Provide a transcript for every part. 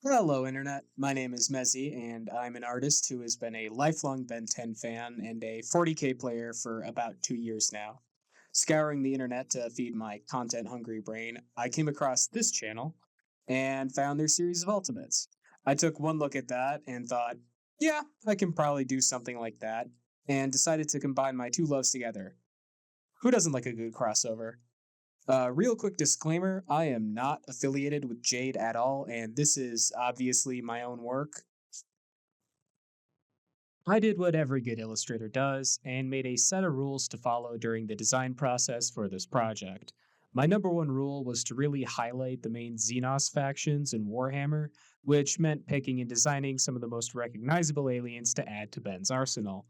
Hello, Internet. My name is Mezzi, and I'm an artist who has been a lifelong Ben 10 fan and a 40k player for about 2 years now. Scouring the internet to feed my content hungry brain, I came across this channel and found their series of ultimates. I took one look at that and thought, yeah, I can probably do something like that, and decided to combine my two loves together. Who doesn't like a good crossover? Real quick disclaimer, I am not affiliated with Jade at all, and this is obviously my own work. I did what every good illustrator does and made a set of rules to follow during the design process for this project. My number one rule was to really highlight the main XENOS factions in Warhammer, which meant picking and designing some of the most recognizable aliens to add to Ben's arsenal.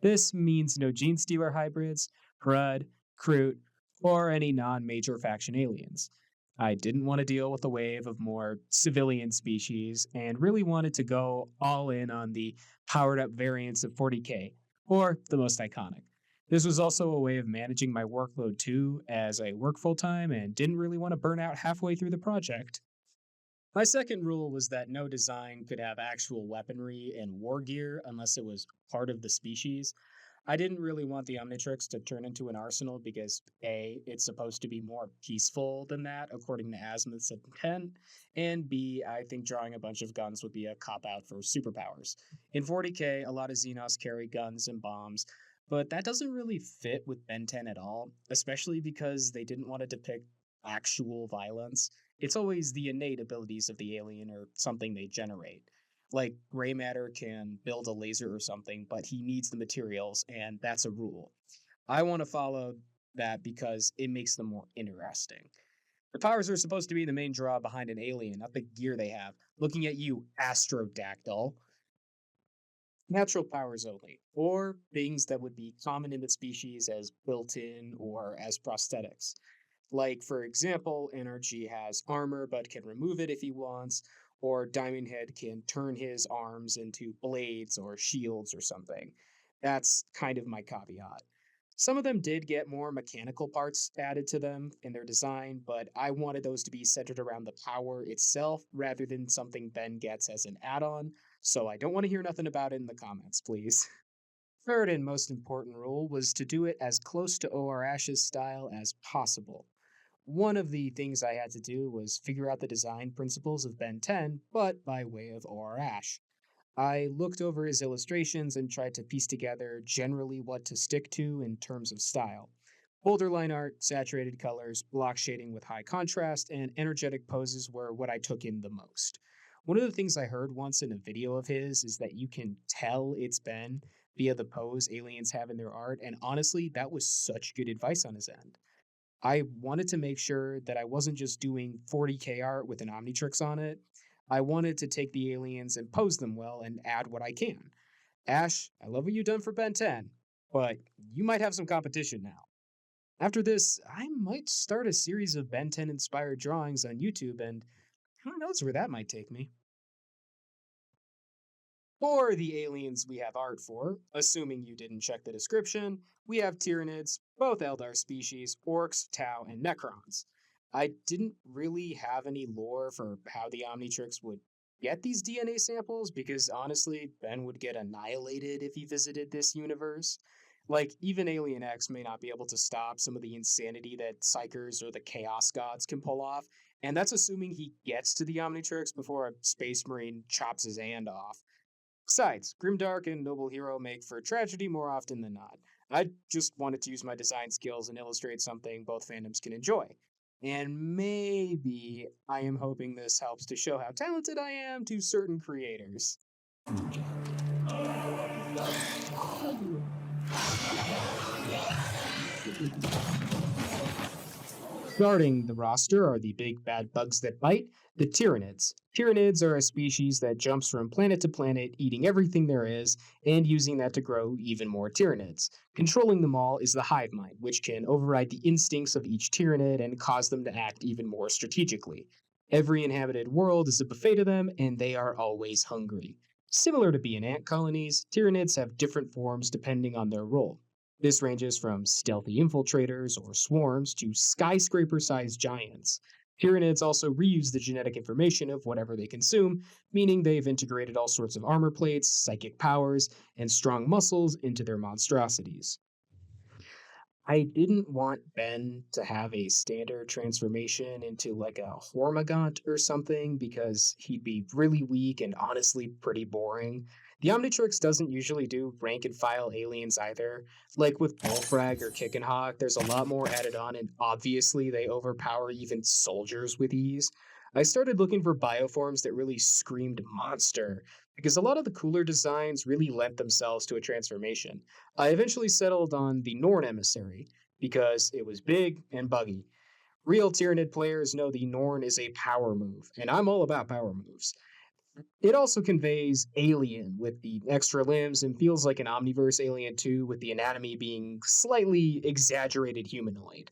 This means no Gene Stealer hybrids, Hrud, Kroot, or any non major faction aliens. I didn't want to deal with a wave of more civilian species and really wanted to go all in on the powered up variants of 40k, or the most iconic. This was also a way of managing my workload too, as I work full time and didn't really want to burn out halfway through the project. My second rule was that no design could have actual weaponry and war gear unless it was part of the species. I didn't really want the Omnitrix to turn into an arsenal because A, it's supposed to be more peaceful than that, according to Azimuth's intent, and B, I think drawing a bunch of guns would be a cop out for superpowers. In 40k, a lot of Xenos carry guns and bombs, but that doesn't really fit with Ben 10 at all, especially because they didn't want to depict actual violence. It's always the innate abilities of the alien or something they generate. Like gray matter can build a laser or something, but he needs the materials, and that's a rule. I want to follow that because it makes them more interesting. The powers are supposed to be the main draw behind an alien, not the gear they have. Looking at you, Astrodactyl. Natural powers only, or things that would be common in the species as built in or as prosthetics. Like, for example, Energy has armor but can remove it if he wants, or Diamond Head can turn his arms into blades or shields or something. That's kind of my caveat. Some of them did get more mechanical parts added to them in their design, but I wanted those to be centered around the power itself rather than something Ben gets as an add on, so I don't want to hear nothing about it in the comments, please. Third and most important rule was to do it as close to OR Ash's style as possible. One of the things I had to do was figure out the design principles of Ben 10, but by way of OR Ash. I looked over his illustrations and tried to piece together generally what to stick to in terms of style. Boulder line art, saturated colors, block shading with high contrast, and energetic poses were what I took in the most. One of the things I heard once in a video of his is that you can tell it's Ben via the pose aliens have in their art, and honestly, that was such good advice on his end. I wanted to make sure that I wasn't just doing 40k art with an Omnitrix on it. I wanted to take the aliens and pose them well and add what I can. Ash, I love what you've done for Ben 10, but you might have some competition now. After this, I might start a series of Ben 10 inspired drawings on YouTube, and who knows where that might take me. For the aliens we have art for, assuming you didn't check the description, we have Tyranids, both Eldar species, Orcs, Tau, and Necrons. I didn't really have any lore for how the Omnitrix would get these DNA samples because honestly, Ben would get annihilated if he visited this universe. Like, even Alien X may not be able to stop some of the insanity that Psychers or the Chaos Gods can pull off, and that's assuming he gets to the Omnitrix before a Space Marine chops his hand off. Besides, Grimdark and Noble Hero make for tragedy more often than not. I just wanted to use my design skills and illustrate something both fandoms can enjoy. And maybe I am hoping this helps to show how talented I am to certain creators. Starting the roster are the big bad bugs that bite, the Tyranids. Tyranids are a species that jumps from planet to planet, eating everything there is, and using that to grow even more Tyranids. Controlling them all is the hive mind, which can override the instincts of each Tyranid and cause them to act even more strategically. Every inhabited world is a buffet to them, and they are always hungry. Similar to bee and ant colonies, Tyranids have different forms depending on their role. This ranges from stealthy infiltrators or swarms to skyscraper sized giants. Tyranids also reuse the genetic information of whatever they consume, meaning they've integrated all sorts of armor plates, psychic powers, and strong muscles into their monstrosities. I didn't want Ben to have a standard transformation into like a Hormagaunt or something because he'd be really weak and honestly pretty boring. The Omnitrix doesn't usually do rank and file aliens either. Like with Bullfrag or Kickenhawk, there's a lot more added on, and obviously they overpower even soldiers with ease. I started looking for bioforms that really screamed monster, because a lot of the cooler designs really lent themselves to a transformation. I eventually settled on the Norn Emissary because it was big and buggy. Real Tyranid players know the Norn is a power move, and I'm all about power moves. It also conveys alien with the extra limbs and feels like an omniverse alien too, with the anatomy being slightly exaggerated humanoid.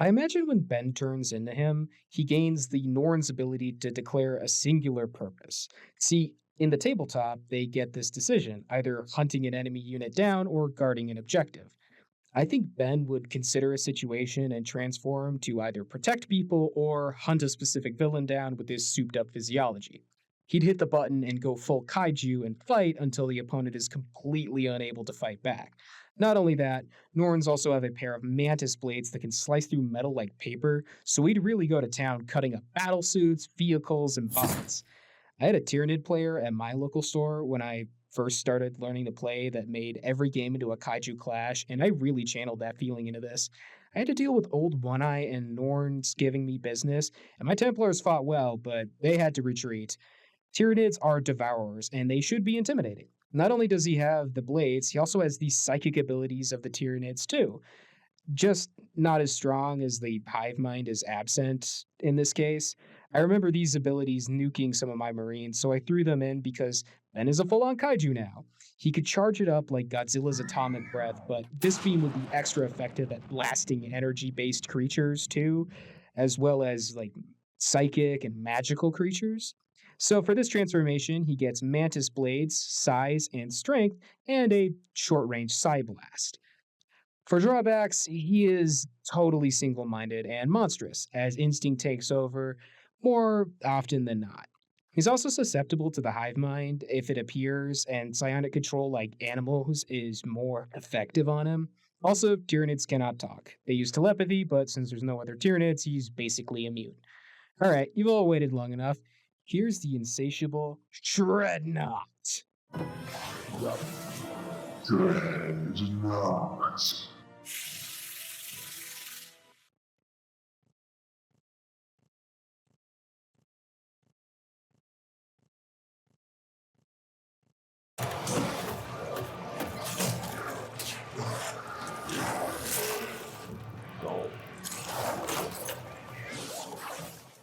I imagine when Ben turns into him, he gains the Norn's ability to declare a singular purpose. See, in the tabletop, they get this decision either hunting an enemy unit down or guarding an objective. I think Ben would consider a situation and transform to either protect people or hunt a specific villain down with his souped up physiology. He'd hit the button and go full kaiju and fight until the opponent is completely unable to fight back. Not only that, Norns also have a pair of mantis blades that can slice through metal like paper, so he'd really go to town cutting up battle suits, vehicles, and bots. I had a Tyranid player at my local store when I first started learning to play that made every game into a kaiju clash, and I really channeled that feeling into this. I had to deal with old One Eye and Norns giving me business, and my Templars fought well, but they had to retreat. Tyranids are devourers, and they should be intimidating. Not only does he have the blades, he also has the psychic abilities of the Tyranids too, just not as strong as the hive mind is absent in this case. I remember these abilities nuking some of my Marines, so I threw them in because Ben is a full on kaiju now. He could charge it up like Godzilla's atomic breath, but this beam would be extra effective at blasting energy based creatures too, as well as like psychic and magical creatures. So for this transformation, he gets mantis blades, size, and strength, and a short range psi blast. For drawbacks, he is totally single minded and monstrous, as instinct takes over more often than not. He's also susceptible to the hive mind if it appears, and psionic control, like animals, is more effective on him. Also, Tyranids cannot talk. They use telepathy, but since there's no other Tyranids, he's basically immune. Alright, you've all waited long enough. Here's the insatiable Dreadnought. Dreadnought.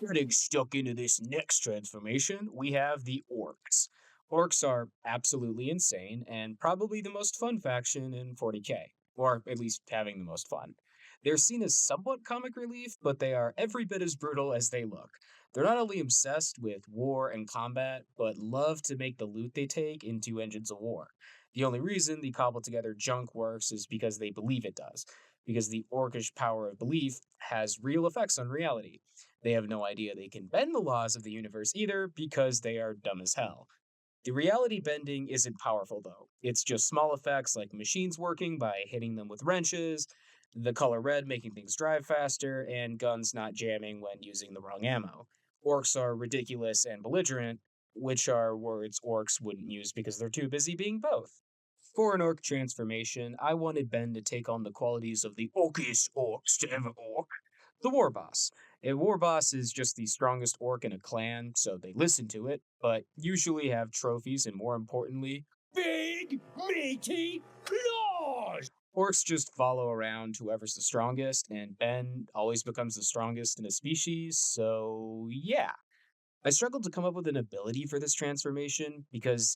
Getting stuck into this next transformation, we have the orcs. Orcs are absolutely insane and probably the most fun faction in 40k, or at least having the most fun. They're seen as somewhat comic relief, but they are every bit as brutal as they look. They're not only obsessed with war and combat, but love to make the loot they take into engines of war. The only reason the cobbled together junk works is because they believe it does, because the orcish power of belief has real effects on reality. They have no idea they can bend the laws of the universe either because they are dumb as hell. The reality bending isn't powerful though. It's just small effects like machines working by hitting them with wrenches, the color red making things drive faster, and guns not jamming when using the wrong ammo. Orcs are ridiculous and belligerent, which are words orcs wouldn't use because they're too busy being both. For an orc transformation, I wanted Ben to take on the qualities of the orkiest orcs to ever orc, the war boss. A war boss is just the strongest orc in a clan, so they listen to it, but usually have trophies and more importantly, big, meaty claws! Orcs just follow around whoever's the strongest, and Ben always becomes the strongest in a species, so yeah. I struggled to come up with an ability for this transformation because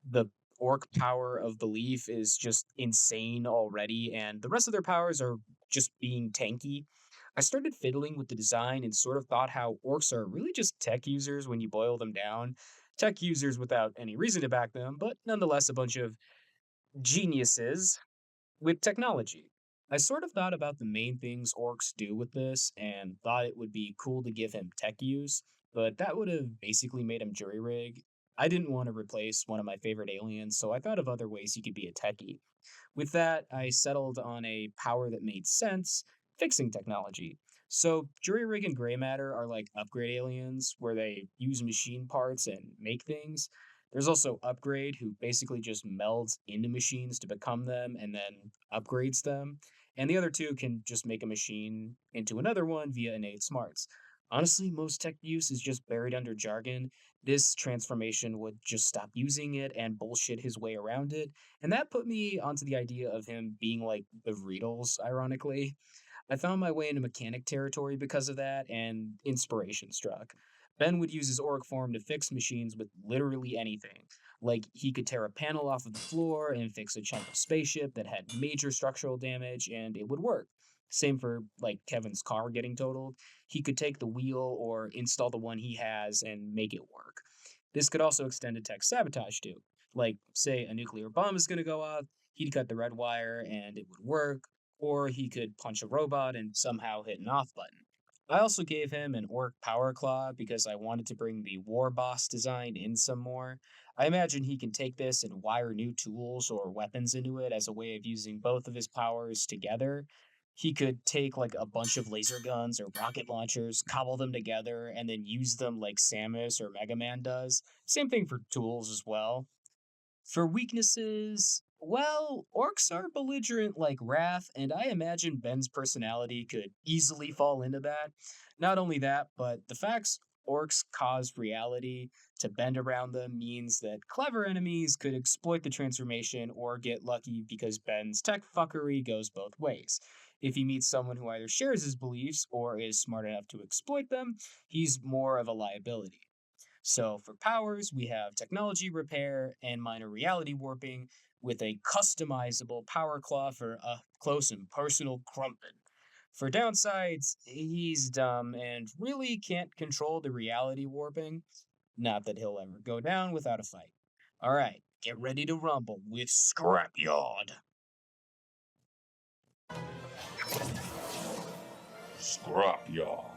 the orc power of belief is just insane already, and the rest of their powers are just being tanky. I started fiddling with the design and sort of thought how orcs are really just tech users when you boil them down. Tech users without any reason to back them, but nonetheless a bunch of geniuses with technology. I sort of thought about the main things orcs do with this and thought it would be cool to give him tech use, but that would have basically made him jury rig. I didn't want to replace one of my favorite aliens, so I thought of other ways he could be a techie. With that, I settled on a power that made sense, fixing technology. So, Jury Rig and Gray Matter are like upgrade aliens where they use machine parts and make things. There's also Upgrade, who basically just melds into machines to become them and then upgrades them. And the other two can just make a machine into another one via innate smarts. Honestly, most tech use is just buried under jargon. This transformation would just stop using it and bullshit his way around it, and that put me onto the idea of him being like the Riedels, ironically. I found my way into mechanic territory because of that, and inspiration struck. Ben would use his orc form to fix machines with literally anything. Like, he could tear a panel off of the floor and fix a chunk of spaceship that had major structural damage, and it would work. Same for, like, Kevin's car getting totaled. He could take the wheel or install the one he has and make it work. This could also extend to tech sabotage too. Like, say a nuclear bomb is going to go off, he'd cut the red wire and it would work, or he could punch a robot and somehow hit an off button. I also gave him an orc power claw because I wanted to bring the war boss design in some more. I imagine he can take this and wire new tools or weapons into it as a way of using both of his powers together. He could take like a bunch of laser guns or rocket launchers, cobble them together, and then use them like Samus or Mega Man does. Same thing for tools as well. For weaknesses, well, orcs are belligerent like Wrath, and I imagine Ben's personality could easily fall into that. Not only that, but the facts orcs cause reality to bend around them means that clever enemies could exploit the transformation or get lucky because Ben's tech fuckery goes both ways. If he meets someone who either shares his beliefs or is smart enough to exploit them, he's more of a liability. So for powers, we have technology repair and minor reality warping with a customizable power claw for a close and personal crumpin. For downsides, he's dumb and really can't control the reality warping. Not that he'll ever go down without a fight. All right, get ready to rumble with Scrapyard. Scrapyard.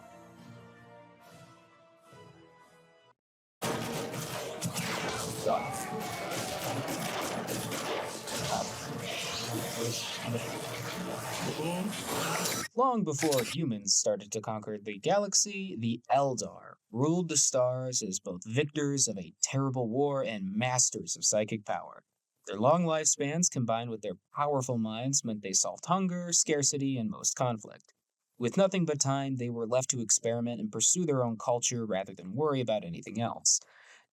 Long before humans started to conquer the galaxy, the Eldar ruled the stars as both victors of a terrible war and masters of psychic power. Their long lifespans combined with their powerful minds meant they solved hunger, scarcity, and most conflict. With nothing but time, they were left to experiment and pursue their own culture rather than worry about anything else.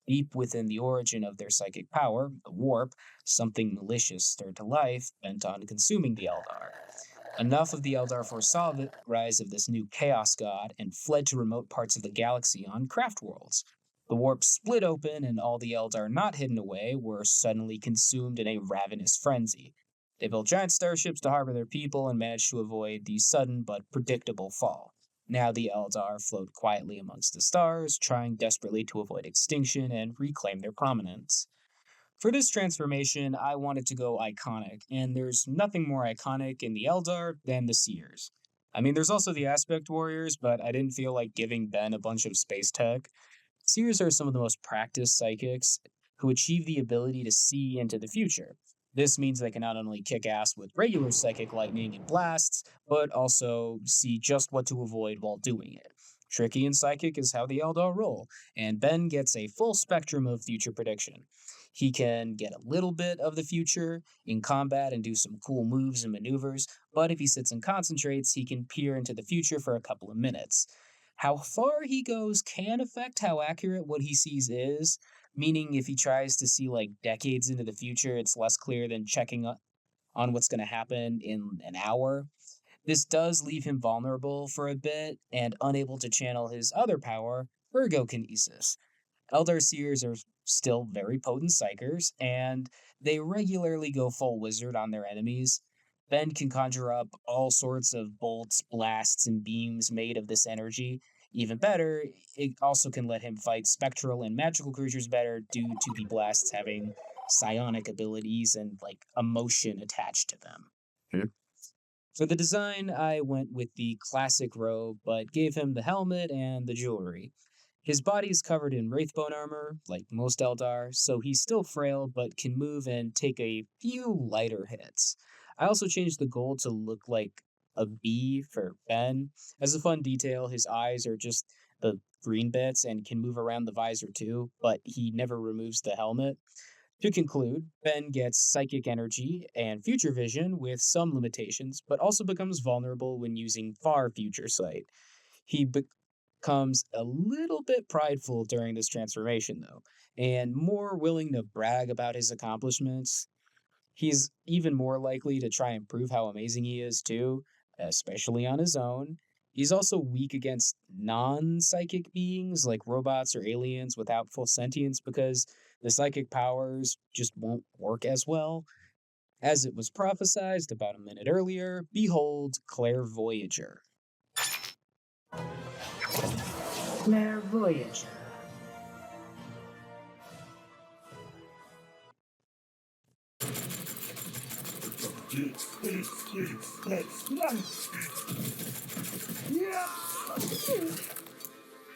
Deep within the origin of their psychic power, the warp, something malicious stirred to life, bent on consuming the Eldar. Enough of the Eldar foresaw the rise of this new chaos god and fled to remote parts of the galaxy on craft worlds. The warp split open, and all the Eldar not hidden away were suddenly consumed in a ravenous frenzy. They built giant starships to harbor their people and managed to avoid the sudden but predictable fall. Now the Eldar float quietly amongst the stars, trying desperately to avoid extinction and reclaim their prominence. For this transformation, I wanted to go iconic, and there's nothing more iconic in the Eldar than the Seers. I mean, there's also the Aspect Warriors, but I didn't feel like giving Ben a bunch of space tech. Seers are some of the most practiced psychics who achieve the ability to see into the future. This means they can not only kick ass with regular psychic lightning and blasts, but also see just what to avoid while doing it. Tricky and psychic is how the Eldar roll, and Ben gets a full spectrum of future prediction. He can get a little bit of the future in combat and do some cool moves and maneuvers, but if he sits and concentrates, he can peer into the future for a couple of minutes. How far he goes can affect how accurate what he sees is, meaning if he tries to see like decades into the future, it's less clear than checking on what's going to happen in an hour. This does leave him vulnerable for a bit and unable to channel his other power, ergokinesis. Eldar Seers are still very potent psychers, and they regularly go full wizard on their enemies. Ben can conjure up all sorts of bolts, blasts, and beams made of this energy. Even better, it also can let him fight spectral and magical creatures better due to the blasts having psionic abilities and like emotion attached to them. Hmm? For the design, I went with the classic robe, but gave him the helmet and the jewelry. His body is covered in wraithbone armor, like most Eldar, so he's still frail but can move and take a few lighter hits. I also changed the gold to look like a bee for Ben. As a fun detail, his eyes are just the green bits and can move around the visor too, but he never removes the helmet. To conclude, Ben gets psychic energy and future vision with some limitations, but also becomes vulnerable when using far future sight. He becomes a little bit prideful during this transformation, though, and more willing to brag about his accomplishments. He's even more likely to try and prove how amazing he is, too, especially on his own. He's also weak against non psychic beings like robots or aliens without full sentience because the psychic powers just won't work as well. As it was prophesized about a minute earlier, behold Clairvoyager. Clairvoyager.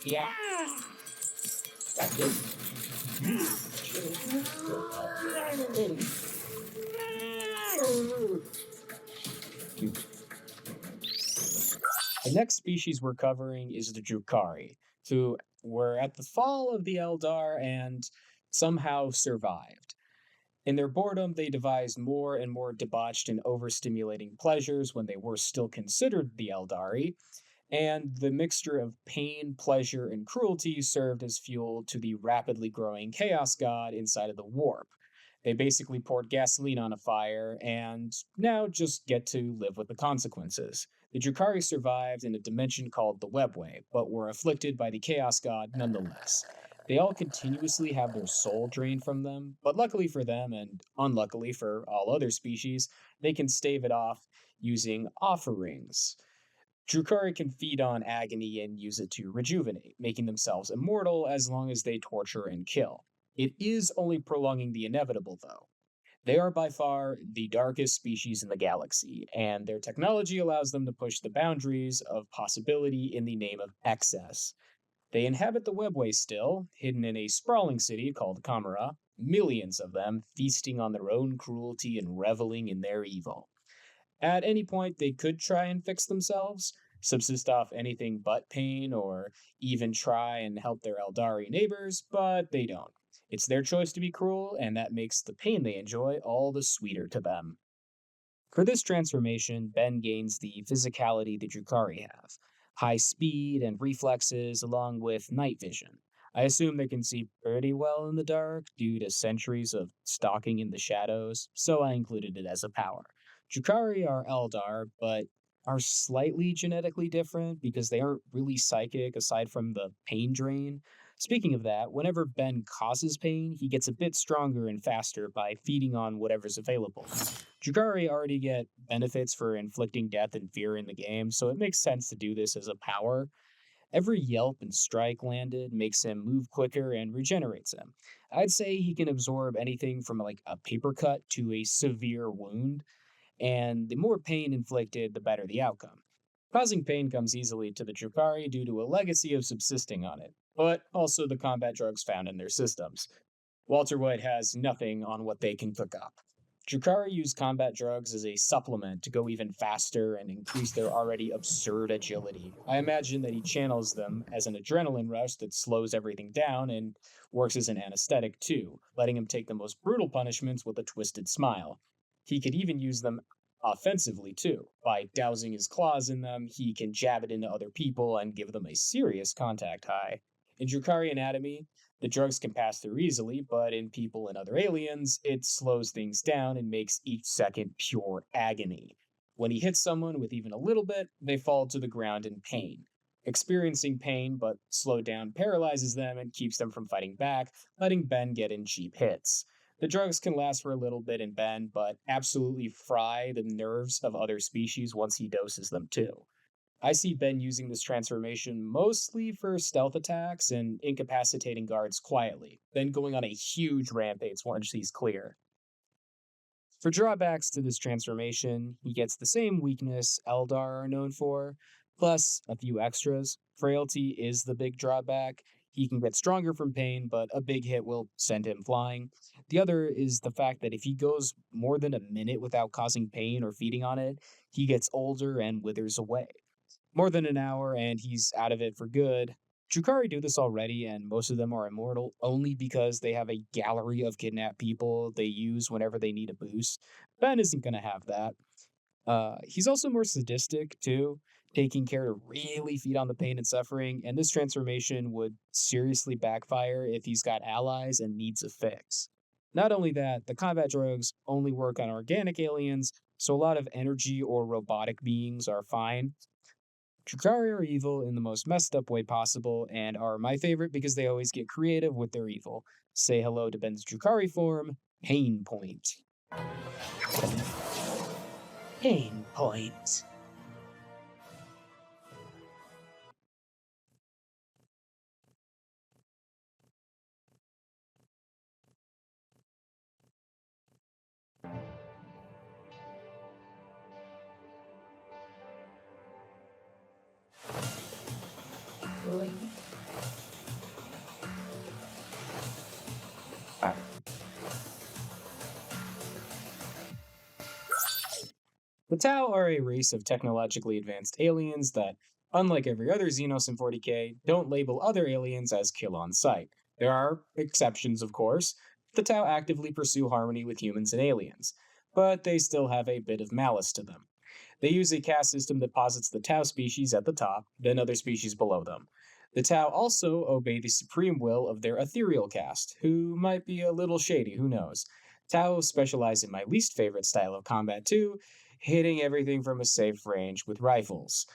Yeah. The next species we're covering is the Drukhari, who were at the fall of the Eldar and somehow survived. In their boredom, they devised more and more debauched and overstimulating pleasures when they were still considered the Eldari, and the mixture of pain, pleasure, and cruelty served as fuel to the rapidly growing chaos god inside of the warp. They basically poured gasoline on a fire and now just get to live with the consequences. The Drukhari survived in a dimension called the Webway, but were afflicted by the Chaos God nonetheless. They all continuously have their soul drained from them, but luckily for them, and unluckily for all other species, they can stave it off using offerings. Drukhari can feed on agony and use it to rejuvenate, making themselves immortal as long as they torture and kill. It is only prolonging the inevitable, though. They are by far the darkest species in the galaxy, and their technology allows them to push the boundaries of possibility in the name of excess. They inhabit the webway still, hidden in a sprawling city called Kamara, millions of them feasting on their own cruelty and reveling in their evil. At any point, they could try and fix themselves, subsist off anything but pain, or even try and help their Eldari neighbors, but they don't. It's their choice to be cruel, and that makes the pain they enjoy all the sweeter to them. For this transformation, Ben gains the physicality the Drukhari have high speed and reflexes, along with night vision. I assume they can see pretty well in the dark due to centuries of stalking in the shadows, so I included it as a power. Drukhari are Eldar, but are slightly genetically different because they aren't really psychic aside from the pain drain. Speaking of that, whenever Ben causes pain, he gets a bit stronger and faster by feeding on whatever's available. Drugari already get benefits for inflicting death and fear in the game, so it makes sense to do this as a power. Every yelp and strike landed makes him move quicker and regenerates him. I'd say he can absorb anything from like a paper cut to a severe wound, and the more pain inflicted, the better the outcome. Causing pain comes easily to the Drukari due to a legacy of subsisting on it, but also the combat drugs found in their systems. Walter White has nothing on what they can cook up. Drukari use combat drugs as a supplement to go even faster and increase their already absurd agility. I imagine that he channels them as an adrenaline rush that slows everything down and works as an anesthetic too, letting him take the most brutal punishments with a twisted smile. He could even use them offensively too. By dousing his claws in them, he can jab it into other people and give them a serious contact high. In Drukari anatomy, the drugs can pass through easily, but in people and other aliens, it slows things down and makes each second pure agony. When he hits someone with even a little bit, they fall to the ground in pain. Experiencing pain but slowed down paralyzes them and keeps them from fighting back, letting Ben get in cheap hits. The drugs can last for a little bit in Ben, but absolutely fry the nerves of other species once he doses them too. I see Ben using this transformation mostly for stealth attacks and incapacitating guards quietly, then going on a huge rampage once he's clear. For drawbacks to this transformation, he gets the same weakness Eldar are known for, plus a few extras. Frailty is the big drawback. He can get stronger from pain, but a big hit will send him flying. The other is the fact that if he goes more than a minute without causing pain or feeding on it, he gets older and withers away. More than an hour, and he's out of it for good. Drukari do this already, and most of them are immortal only because they have a gallery of kidnapped people they use whenever they need a boost. Ben isn't going to have that. He's also more sadistic, too, taking care to really feed on the pain and suffering, and this transformation would seriously backfire if he's got allies and needs a fix. Not only that, the combat droids only work on organic aliens, so a lot of energy or robotic beings are fine. Drukhari are evil in the most messed up way possible and are my favorite because they always get creative with their evil. Say hello to Ben's Drukhari form, Pain Point. Pain Point. The Tau are a race of technologically advanced aliens that, unlike every other Xenos in 40k, don't label other aliens as kill on sight. There are exceptions, of course. The Tau actively pursue harmony with humans and aliens, but they still have a bit of malice to them. They use a caste system that posits the Tau species at the top, then other species below them. The Tau also obey the supreme will of their ethereal caste, who might be a little shady, who knows. Tau specialize in my least favorite style of combat too, hitting everything from a safe range with rifles.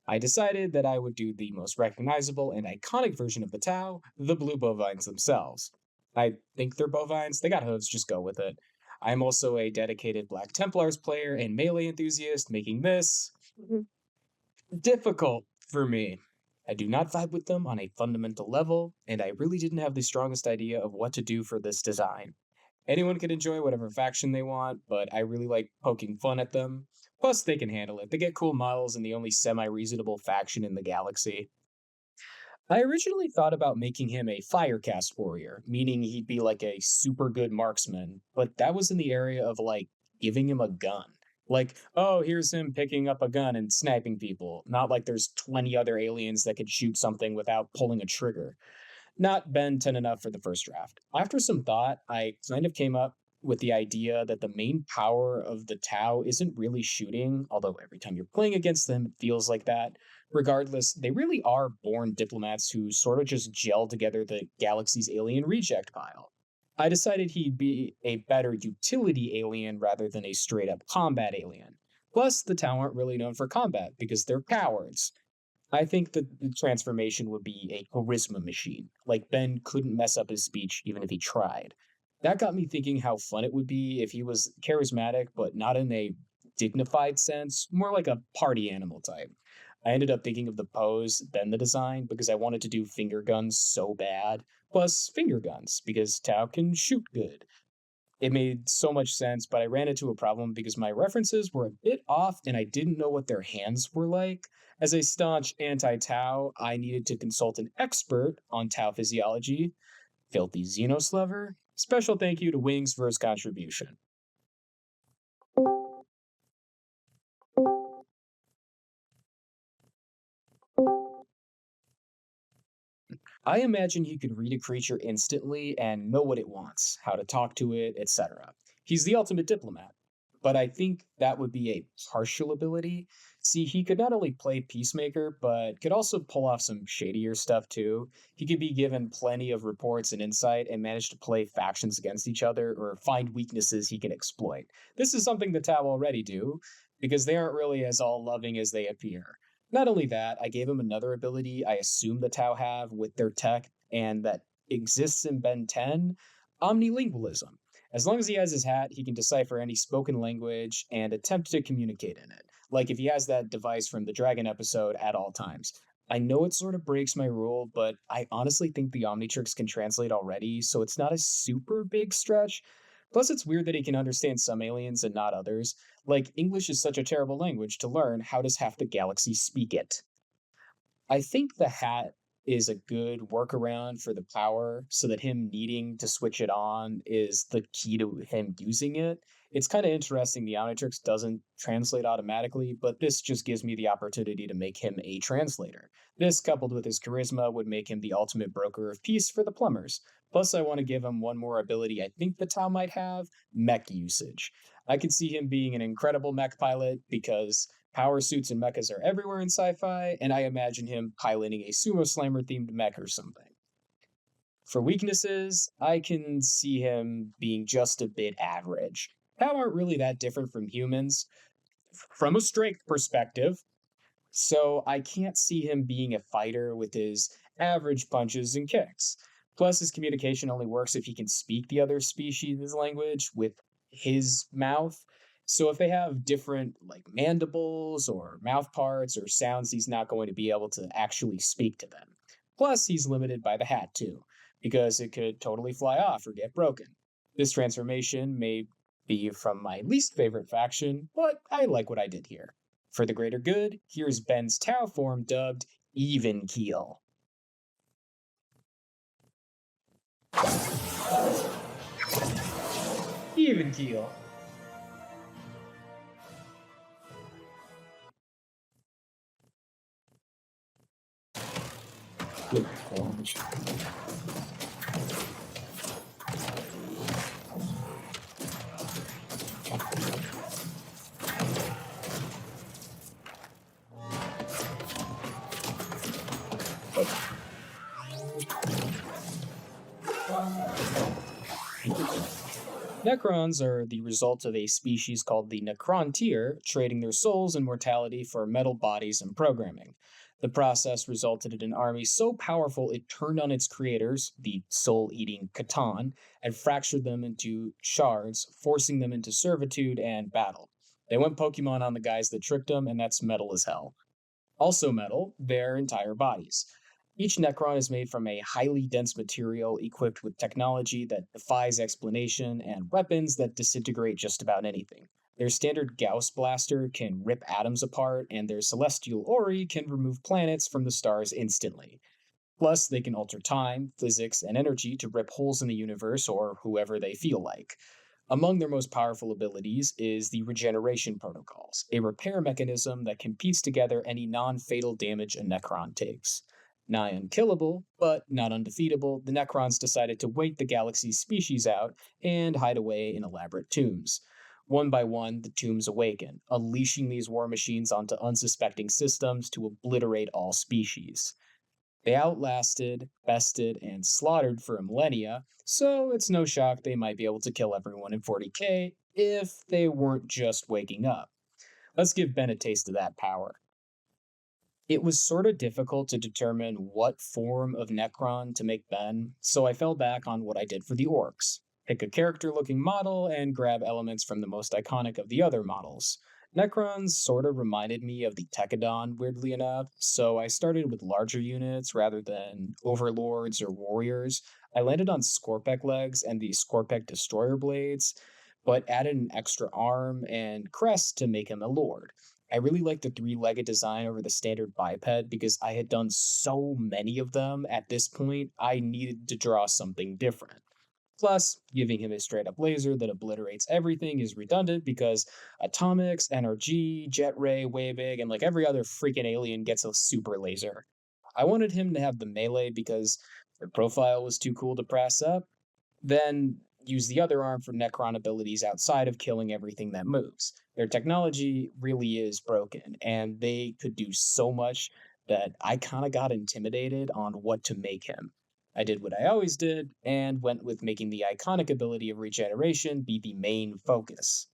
I decided that I would do the most recognizable and iconic version of the Tau, the blue bovines themselves. I think they're bovines, they got hooves, just go with it. I'm also a dedicated Black Templars player and melee enthusiast, making this difficult for me. I do not vibe with them on a fundamental level, and I really didn't have the strongest idea of what to do for this design. Anyone can enjoy whatever faction they want, but I really like poking fun at them. Plus, they can handle it. They get cool models and the only semi reasonable faction in the galaxy. I originally thought about making him a firecast warrior, meaning he'd be like a super good marksman, but that was in the area of like giving him a gun. Like, oh, here's him picking up a gun and sniping people. Not like there's 20 other aliens that could shoot something without pulling a trigger. Not Ben 10 enough for the first draft. After some thought, I kind of came up with the idea that the main power of the Tau isn't really shooting, although every time you're playing against them, it feels like that. Regardless, they really are born diplomats who sort of just gel together the galaxy's alien reject pile. I decided he'd be a better utility alien rather than a straight up combat alien. Plus, the Tau aren't really known for combat because they're cowards. I think that the transformation would be a charisma machine. Like Ben couldn't mess up his speech even if he tried. That got me thinking how fun it would be if he was charismatic, but not in a dignified sense, more like a party animal type. I ended up thinking of the pose, then the design, because I wanted to do finger guns so bad. Plus, finger guns, because Tau can shoot good. It made so much sense, but I ran into a problem because my references were a bit off and I didn't know what their hands were like. As a staunch anti Tau, I needed to consult an expert on Tau physiology, Filthy Xenos Lover. Special thank you to Wings for his contribution. I imagine he could read a creature instantly and know what it wants, how to talk to it, etc. He's the ultimate diplomat. But I think that would be a partial ability. See, he could not only play Peacemaker, but could also pull off some shadier stuff too. He could be given plenty of reports and insight and manage to play factions against each other or find weaknesses he can exploit. This is something the Tau already do, because they aren't really as all loving as they appear. Not only that, I gave him another ability I assume the Tau have with their tech and that exists in Ben 10, omnilingualism. As long as he has his hat, he can decipher any spoken language and attempt to communicate in it, like if he has that device from the Dragon episode at all times. I know it sort of breaks my rule, but I honestly think the Omnitrix can translate already, so it's not a super big stretch. Plus, it's weird that he can understand some aliens and not others. Like, English is such a terrible language to learn. How does half the galaxy speak it? I think the hat is a good workaround for the power so that him needing to switch it on is the key to him using it. It's kind of interesting the Omnitrix doesn't translate automatically, but this just gives me the opportunity to make him a translator. This, coupled with his charisma, would make him the ultimate broker of peace for the plumbers. Plus, I want to give him one more ability I think the Tau might have: mech usage. I could see him being an incredible mech pilot because power suits and mechas are everywhere in sci fi, and I imagine him piloting a sumo slammer themed mech or something. For weaknesses, I can see him being just a bit average. Tau aren't really that different from humans from a strength perspective, so I can't see him being a fighter with his average punches and kicks. Plus, his communication only works if he can speak the other species' language with his mouth. So if they have different like mandibles or mouth parts or sounds, he's not going to be able to actually speak to them. Plus, he's limited by the hat too, because it could totally fly off or get broken. This transformation may be from my least favorite faction, but I like what I did here. For the greater good, here's Ben's Tau form dubbed Even Keel. Even Keel. Necrons are the result of a species called the necron trading their souls and mortality for metal bodies and programming. The process resulted in an army so powerful it turned on its creators, the soul eating Catan, and fractured them into shards, forcing them into servitude and battle. They went Pokemon on the guys that tricked them, and that's metal as hell. Also metal, their entire bodies. Each Necron is made from a highly dense material equipped with technology that defies explanation and weapons that disintegrate just about anything. Their standard Gauss blaster can rip atoms apart, and their celestial Ori can remove planets from the stars instantly. Plus, they can alter time, physics, and energy to rip holes in the universe or whoever they feel like. Among their most powerful abilities is the regeneration protocols, a repair mechanism that can piece together any non fatal damage a Necron takes. Nigh unkillable, but not undefeatable, the Necrons decided to wait the galaxy's species out and hide away in elaborate tombs. One by one, the tombs awaken, unleashing these war machines onto unsuspecting systems to obliterate all species. They outlasted, bested, and slaughtered for millennia, so it's no shock they might be able to kill everyone in 40k if they weren't just waking up. Let's give Ben a taste of that power. It was sort of difficult to determine what form of Necron to make Ben, so I fell back on what I did for the orcs. Pick a character looking model and grab elements from the most iconic of the other models. Necrons sort of reminded me of the Tekadon, weirdly enough, so I started with larger units rather than overlords or warriors. I landed on Scorpec legs and the Scorpec destroyer blades, but added an extra arm and crest to make him a lord. I really liked the three-legged design over the standard biped because I had done so many of them at this point, I needed to draw something different. Plus, giving him a straight up laser that obliterates everything is redundant because atomics, NRG, jet ray, Waybig, and like every other freaking alien gets a super laser. I wanted him to have the melee because the profile was too cool to press up, then use the other arm for Necron abilities outside of killing everything that moves. Their technology really is broken, and they could do so much that I kind of got intimidated on what to make him. I did what I always did and went with making the iconic ability of regeneration be the main focus.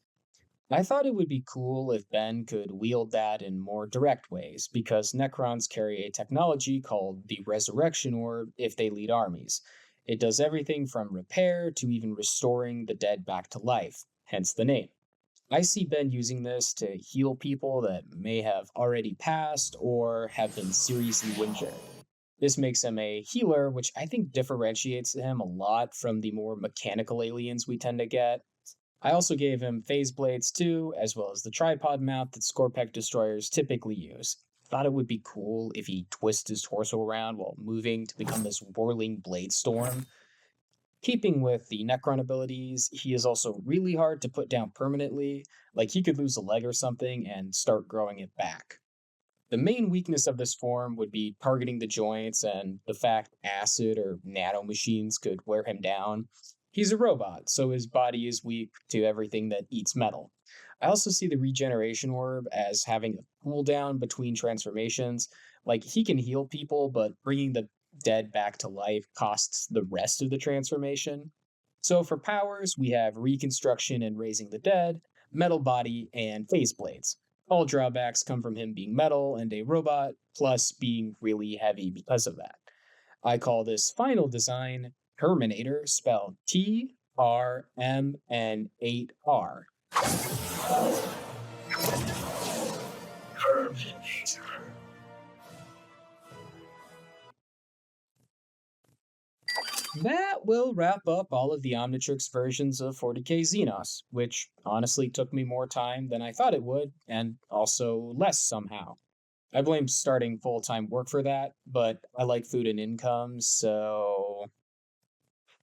I thought it would be cool if Ben could wield that in more direct ways, because Necrons carry a technology called the Resurrection Orb if they lead armies. It does everything from repair to even restoring the dead back to life, hence the name. I see Ben using this to heal people that may have already passed or have been seriously injured. This makes him a healer, which I think differentiates him a lot from the more mechanical aliens we tend to get. I also gave him phase blades too, as well as the tripod mount that Scorpec destroyers typically use. Thought it would be cool if he twists his torso around while moving to become this whirling blade storm. Keeping with the Necron abilities, he is also really hard to put down permanently, like he could lose a leg or something and start growing it back. The main weakness of this form would be targeting the joints and the fact acid or nanomachines could wear him down. He's a robot, so his body is weak to everything that eats metal. I also see the regeneration orb as having a cooldown between transformations. Like he can heal people, but bringing the dead back to life costs the rest of the transformation. So for powers, we have reconstruction and raising the dead, metal body, and phase blades. All drawbacks come from him being metal and a robot, plus being really heavy because of that. I call this final design Terminator, spelled TRMN8R. Terminator. That will wrap up all of the Omnitrix versions of 40k Xenos, which honestly took me more time than I thought it would, and also less somehow. I blame starting full time work for that, but I like food and income, so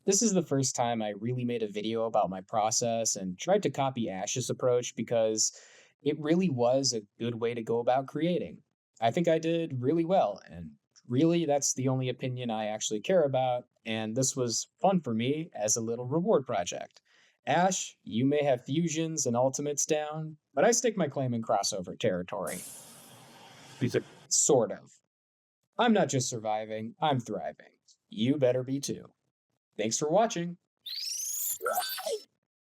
this is the first time I really made a video about my process and tried to copy Ash's approach because it really was a good way to go about creating. I think I did really well, and really that's the only opinion I actually care about, and this was fun for me as a little reward project. Ash, you may have fusions and ultimates down, but I stake my claim in crossover territory. He's a Sort of. I'm not just surviving, I'm thriving. You better be too. Thanks for watching.